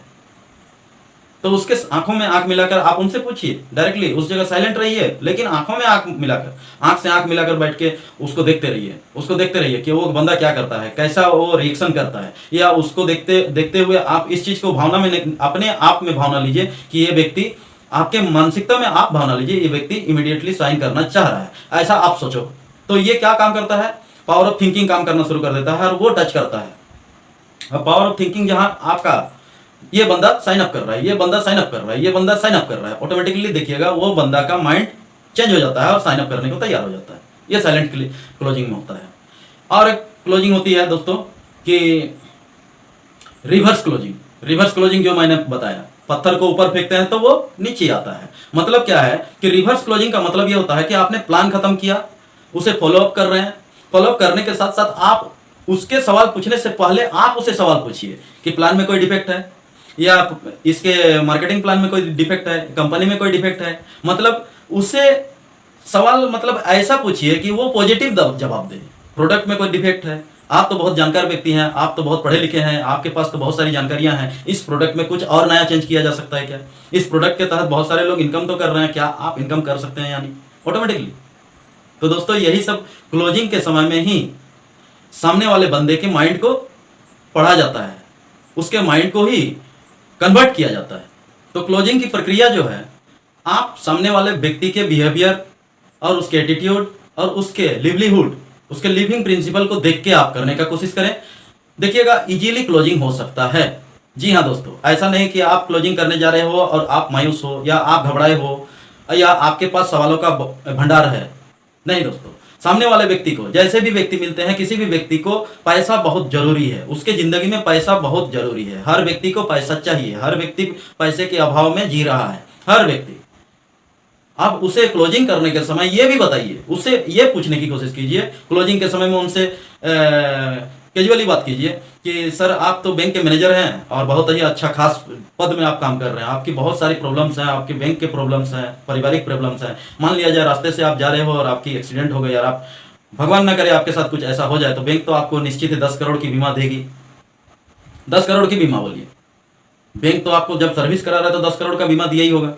तो उसके आंखों में आंख मिलाकर आप उनसे पूछिए डायरेक्टली, उस जगह साइलेंट रहिए लेकिन आंखों में आंख मिलाकर, आंख से आंख मिलाकर बैठ के उसको देखते रहिए, उसको देखते रहिए कि वो बंदा क्या करता है, कैसा वो रिएक्शन करता है, या उसको देखते देखते हुए आप इस चीज को भावना में, अपने आप में भावना लीजिए कि ये व्यक्ति, आपके मानसिकता में आप भावना लीजिए ये व्यक्ति इमीडिएटली साइन करना चाह रहा है, ऐसा आप सोचो। तो ये क्या काम करता है, पावर ऑफ थिंकिंग काम करना शुरू कर देता है और वो टच करता है। अब पावर ऑफ थिंकिंग जहां आपका ये बंदा साइन अप कर रहा है, ये बंदा साइन अप कर रहा है, ये बंदा साइन अप कर रहा है, ऑटोमेटिकली देखिएगा वो बंदा का माइंड चेंज हो जाता है और साइन अप करने को तैयार हो जाता है। ये साइलेंट क्लोजिंग में होता है। और एक क्लोजिंग होती है दोस्तों कि रिवर्स क्लोजिंग। रिवर्स क्लोजिंग जो मैंने बताया, पत्थर को ऊपर फेंकते हैं तो वो नीचे आता है। मतलब क्या है कि रिवर्स क्लोजिंग का मतलब ये होता है कि आपने प्लान खत्म किया, उसे फॉलो अप कर रहे हैं, फॉलो अप करने के साथ साथ आप उसके सवाल पूछने से पहले आप उसे सवाल पूछिए कि प्लान में कोई डिफेक्ट है, या इसके मार्केटिंग प्लान में कोई डिफेक्ट है, कंपनी में कोई डिफेक्ट है। मतलब उसे सवाल मतलब ऐसा पूछिए कि वो पॉजिटिव जवाब दे। प्रोडक्ट में कोई डिफेक्ट है, आप तो बहुत जानकार व्यक्ति हैं, आप तो बहुत पढ़े लिखे हैं, आपके पास तो बहुत सारी जानकारियां हैं, इस प्रोडक्ट में कुछ और नया चेंज किया जा सकता है क्या, इस प्रोडक्ट के तहत बहुत सारे लोग इनकम तो कर रहे हैं, क्या आप इनकम कर सकते हैं यानी ऑटोमेटिकली। तो दोस्तों यही सब क्लोजिंग के समय में ही सामने वाले बंदे के माइंड को पढ़ा जाता है, उसके माइंड को ही कन्वर्ट किया जाता है। तो क्लोजिंग की प्रक्रिया जो है, आप सामने वाले व्यक्ति के बिहेवियर और उसके एटीट्यूड और उसके लिवलीहुड, उसके लिविंग प्रिंसिपल को देख के आप करने का कोशिश करें। देखिएगा इजीली क्लोजिंग हो सकता है। जी हाँ दोस्तों, ऐसा नहीं कि आप क्लोजिंग करने जा रहे हो और आप मायूस हो या आप घबराए हो या आपके पास सवालों का भंडार है। नहीं दोस्तों, सामने वाले व्यक्ति को, जैसे भी व्यक्ति मिलते हैं, किसी भी व्यक्ति को पैसा बहुत जरूरी है, उसके जिंदगी में पैसा बहुत जरूरी है। हर व्यक्ति को पैसा चाहिए, हर व्यक्ति पैसे के अभाव में जी रहा है, हर व्यक्ति। अब उसे क्लोजिंग करने के समय ये भी बताइए, उससे ये पूछने की कोशिश कीजिए क्लोजिंग के समय में उनसे कैजुअली बात कीजिए कि सर आप तो बैंक के मैनेजर हैं और बहुत ही अच्छा खास पद में आप काम कर रहे हैं, आपकी बहुत सारी प्रॉब्लम्स हैं, आपके बैंक के प्रॉब्लम्स हैं, पारिवारिक प्रॉब्लम्स हैं। मान लिया जाए रास्ते से आप जा रहे हो और आपकी एक्सीडेंट हो गई, यार आप भगवान ना करे आपके साथ कुछ ऐसा हो जाए, तो बैंक तो आपको निश्चित ही 10 करोड़ की बीमा देगी। 10 करोड़ की बीमा बोलिए, बैंक तो आपको जब सर्विस करा रहा है तो 10 करोड़ का बीमा दिया ही होगा।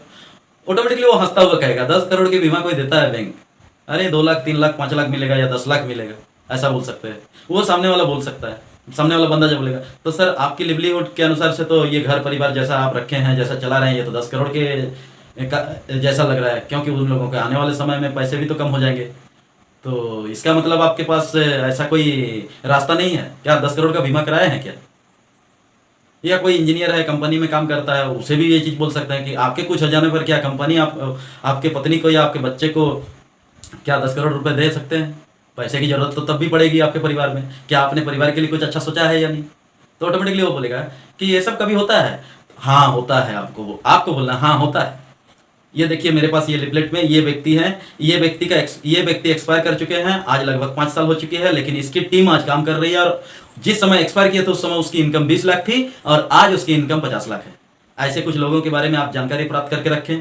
ऑटोमेटिकली वो हंसता हुआ कहेगा 10 करोड़ की बीमा कोई देता है बैंक, अरे 2 लाख 3 लाख 5 लाख मिलेगा या 10 लाख मिलेगा। ऐसा बोल सकते हैं, वो सामने वाला बोल सकता है। सामने वाला बंदा जब बोलेगा तो सर आपकी लिवलीहुड के अनुसार से तो ये घर परिवार जैसा आप रखे हैं, जैसा चला रहे हैं, ये तो 10 करोड़ के जैसा लग रहा है, क्योंकि उन लोगों के आने वाले समय में पैसे भी तो कम हो जाएंगे। तो इसका मतलब आपके पास ऐसा कोई रास्ता नहीं है क्या? 10 करोड़ का बीमा कराया है क्या? या कोई इंजीनियर है, कंपनी में काम करता है, उसे भी ये चीज़ बोल सकते हैं कि आपके कुछ हो जाने पर क्या कंपनी आपके पत्नी को या आपके बच्चे को क्या 10 करोड़ रुपए दे सकते हैं? पैसे की जरूरत तो तब भी पड़ेगी आपके परिवार में। क्या आपने परिवार के लिए कुछ अच्छा सोचा है या नहीं? तो ऑटोमेटिकली वो बोलेगा कि ये सब कभी होता है। हाँ होता है, आपको बोलना हाँ होता है। ये देखिए मेरे पास ये लिपलेट में ये व्यक्ति है, ये व्यक्ति एक्सपायर कर चुके हैं, आज लगभग 5 साल हो चुके हैं, लेकिन इसकी टीम आज काम कर रही है और जिस समय एक्सपायर किया था उस समय उसकी इनकम 20 लाख थी और आज उसकी इनकम 50 लाख है। ऐसे कुछ लोगों के बारे में आप जानकारी प्राप्त करके रखें,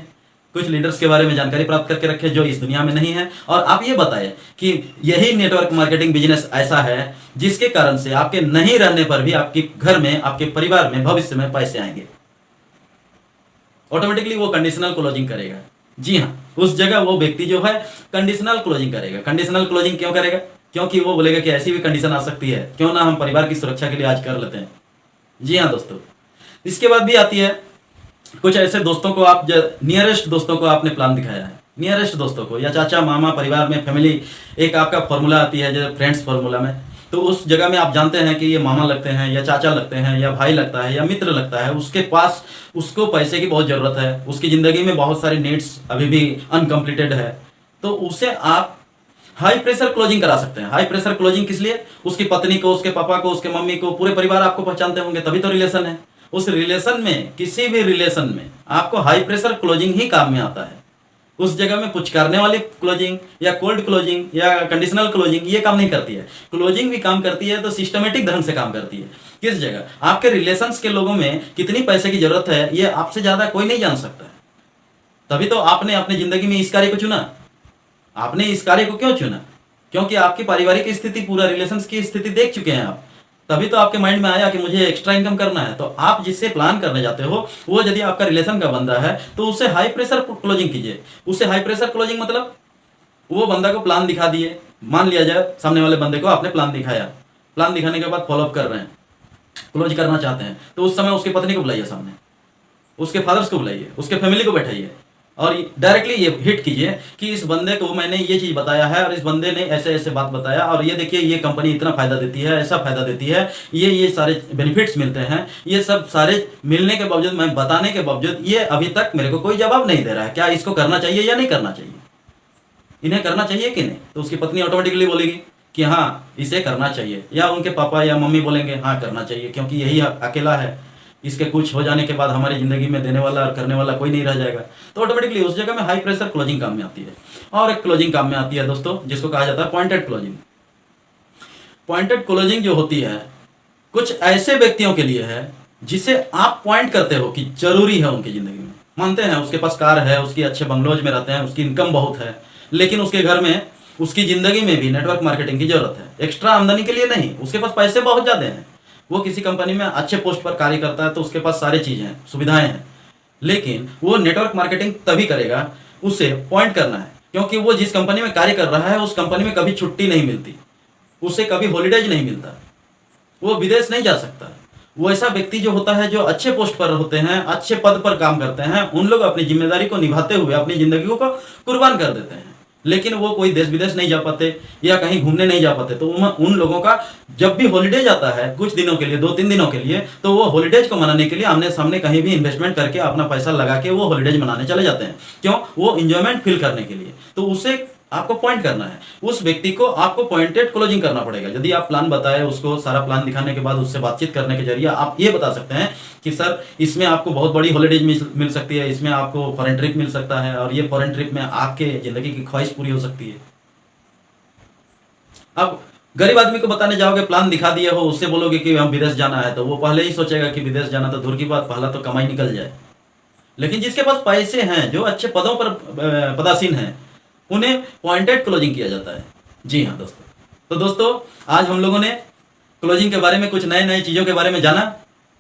कुछ लीडर्स के बारे में जानकारी प्राप्त करके रखें जो इस दुनिया में नहीं है, और आप ये बताएं कि यही नेटवर्क मार्केटिंग बिजनेस ऐसा है जिसके कारण से आपके नहीं रहने पर भी आपके घर में, आपके परिवार में भविष्य में पैसे आएंगे। ऑटोमेटिकली वो कंडीशनल क्लोजिंग करेगा। जी हाँ, उस जगह वो व्यक्ति जो है कंडीशनल क्लोजिंग करेगा। कंडीशनल क्लोजिंग क्यों करेगा? क्योंकि वो बोलेगा कि ऐसी भी कंडीशन आ सकती है, क्यों ना हम परिवार की सुरक्षा के लिए आज कर लेते हैं। जी हाँ दोस्तों, इसके बाद भी आती है कुछ ऐसे दोस्तों को, आप नियरेस्ट दोस्तों को आपने प्लान दिखाया है, नियरेस्ट दोस्तों को या चाचा मामा परिवार में फैमिली, एक आपका फॉर्मूला आती है जैसे फ्रेंड्स फॉर्मूला में, तो उस जगह में आप जानते हैं कि ये मामा लगते हैं या चाचा लगते हैं या भाई लगता है या मित्र लगता है, उसके पास उसको पैसे की बहुत ज़रूरत है, उसकी ज़िंदगी में बहुत सारी नीड्स अभी भी अनकम्प्लीटेड है, तो उसे आप हाई प्रेशर क्लोजिंग करा सकते हैं। हाई प्रेशर क्लोजिंग किस लिए? उसकी पत्नी को, उसके पापा को, उसके मम्मी को, पूरे परिवार आपको पहचानते होंगे, तभी तो रिलेशन है। उस रिलेशन में, किसी भी रिलेशन में आपको हाई प्रेशर क्लोजिंग ही काम में आता है। उस जगह में कुछ करने वाली क्लोजिंग या कोल्ड क्लोजिंग या कंडीशनल क्लोजिंग ये काम नहीं करती है। क्लोजिंग भी काम करती है तो सिस्टमेटिक ढंग से काम करती है। किस जगह? आपके रिलेशंस के लोगों में कितनी पैसे की जरूरत है ये आपसे ज्यादा कोई नहीं जान सकता है। तभी तो आपने अपनी जिंदगी में इस कार्य को चुना। आपने इस कार्य को क्यों चुना? क्योंकि आपकी पारिवारिक स्थिति, पूरा रिलेशंस की स्थिति देख चुके हैं आप, तभी तो आपके माइंड में आया कि मुझे एक्स्ट्रा इनकम करना है। तो आप जिससे प्लान करने जाते हो वो यदि आपका रिलेशन का बंदा है तो उससे हाई प्रेशर क्लोजिंग कीजिए। उससे हाई प्रेशर क्लोजिंग मतलब वो बंदा को प्लान दिखा दिए, मान लिया जाए सामने वाले बंदे को आपने प्लान दिखाया, प्लान दिखाने के बाद फॉलोअप कर रहे हैं, क्लोज करना चाहते हैं, तो उस समय उसकी पत्नी को बुलाइए सामने, उसके फादर्स को बुलाइए, उसके फैमिली को बैठाइए और डायरेक्टली ये हिट कीजिए कि इस बंदे को मैंने ये चीज़ बताया है और इस बंदे ने ऐसे ऐसे बात बताया और ये देखिए ये कंपनी इतना फ़ायदा देती है, ऐसा फ़ायदा देती है, ये सारे बेनिफिट्स मिलते हैं, ये सब सारे मिलने के बावजूद, मैं बताने के बावजूद ये अभी तक मेरे को कोई जवाब नहीं दे रहा है। क्या इसको करना चाहिए या नहीं करना चाहिए? इन्हें करना चाहिए कि नहीं? तो उसकी पत्नी ऑटोमेटिकली बोलेगी कि हाँ इसे करना चाहिए, या उनके पापा या मम्मी बोलेंगे हाँ करना चाहिए, क्योंकि यही अकेला है, इसके कुछ हो जाने के बाद हमारी ज़िंदगी में देने वाला और करने वाला कोई नहीं रह जाएगा। तो ऑटोमेटिकली उस जगह में हाई प्रेशर क्लोजिंग काम में आती है। और एक क्लोजिंग काम में आती है दोस्तों जिसको कहा जाता है पॉइंटेड क्लोजिंग। पॉइंटेड क्लोजिंग जो होती है कुछ ऐसे व्यक्तियों के लिए है जिसे आप पॉइंट करते हो कि जरूरी है उनकी ज़िंदगी में। मानते हैं उसके पास कार है, उसकी अच्छे बंगलोज में रहते हैं, उसकी इनकम बहुत है, लेकिन उसके घर में, उसकी ज़िंदगी में भी नेटवर्क मार्केटिंग की जरूरत है। एक्स्ट्रा आमदनी के लिए नहीं, उसके पास पैसे बहुत ज़्यादा हैं, वो किसी कंपनी में अच्छे पोस्ट पर कार्य करता है तो उसके पास सारी चीज़ें हैं, सुविधाएं हैं, लेकिन वो नेटवर्क मार्केटिंग तभी करेगा, उसे पॉइंट करना है, क्योंकि वो जिस कंपनी में कार्य कर रहा है उस कंपनी में कभी छुट्टी नहीं मिलती, उसे कभी हॉलीडेज नहीं मिलता, वो विदेश नहीं जा सकता। वो ऐसा व्यक्ति जो होता है, जो अच्छे पोस्ट पर होते हैं, अच्छे पद पर काम करते हैं, उन लोग अपनी जिम्मेदारी को निभाते हुए अपनी जिंदगी को कुर्बान कर देते हैं, लेकिन वो कोई देश विदेश नहीं जा पाते या कहीं घूमने नहीं जा पाते। तो उन लोगों का जब भी हॉलीडेज आता है कुछ दिनों के लिए, 2-3 दिनों के लिए, तो वो हॉलीडेज को मनाने के लिए आमने सामने कहीं भी इन्वेस्टमेंट करके अपना पैसा लगा के वो हॉलीडेज मनाने चले जाते हैं। क्यों? वो इंजॉयमेंट फील करने के लिए। तो उसे आपको पॉइंट करना है, उस व्यक्ति को आपको पॉइंटेड क्लोजिंग करना पड़ेगा। यदि आप प्लान बताए, उसको सारा प्लान दिखाने के बाद उससे बातचीत करने के जरिए आप ये बता सकते हैं कि सर इसमें आपको बहुत बड़ी हॉलीडेज मिल सकती है, इसमें आपको फॉरेन ट्रिप मिल सकता है और ये फॉरेन ट्रिप में आपके ज़िंदगी की ख्वाहिश पूरी हो सकती है। अब गरीब आदमी को बताने जाओगे, प्लान दिखा दिए हो, उससे बोलोगे कि हम विदेश जाना है, तो वो पहले ही सोचेगा कि विदेश जाना तो दूर की बात, पहला तो कमाई निकल जाए। लेकिन जिसके पास पैसे हैं, जो अच्छे पदों पर पदासीन हैं, उन्हें पॉइंटेड क्लोजिंग किया जाता है। जी हाँ दोस्तों, तो दोस्तों आज हम लोगों ने क्लोजिंग के बारे में कुछ नए नए चीज़ों के बारे में जाना।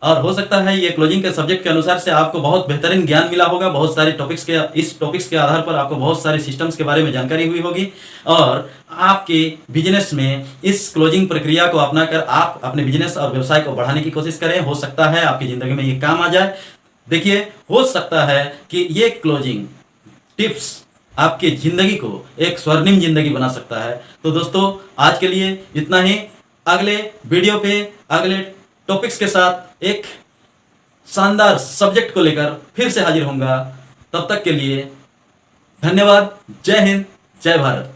और हो सकता है ये क्लोजिंग के सब्जेक्ट के अनुसार से आपको बहुत बेहतरीन ज्ञान मिला होगा। बहुत सारे टॉपिक्स के इस टॉपिक्स के आधार पर आपको बहुत सारे सिस्टम्स के बारे में जानकारी हुई होगी और आपके बिजनेस में इस क्लोजिंग प्रक्रिया को अपनाकर आप अपने बिजनेस और व्यवसाय को बढ़ाने की कोशिश करें। हो सकता है आपकी ज़िंदगी में ये काम आ जाए। देखिए, हो सकता है कि ये क्लोजिंग टिप्स आपकी ज़िंदगी को एक स्वर्णिम ज़िंदगी बना सकता है। तो दोस्तों, आज के लिए इतना ही। अगले वीडियो पे अगले टॉपिक्स के साथ एक शानदार सब्जेक्ट को लेकर फिर से हाजिर होऊंगा। तब तक के लिए धन्यवाद। जय हिंद, जय भारत।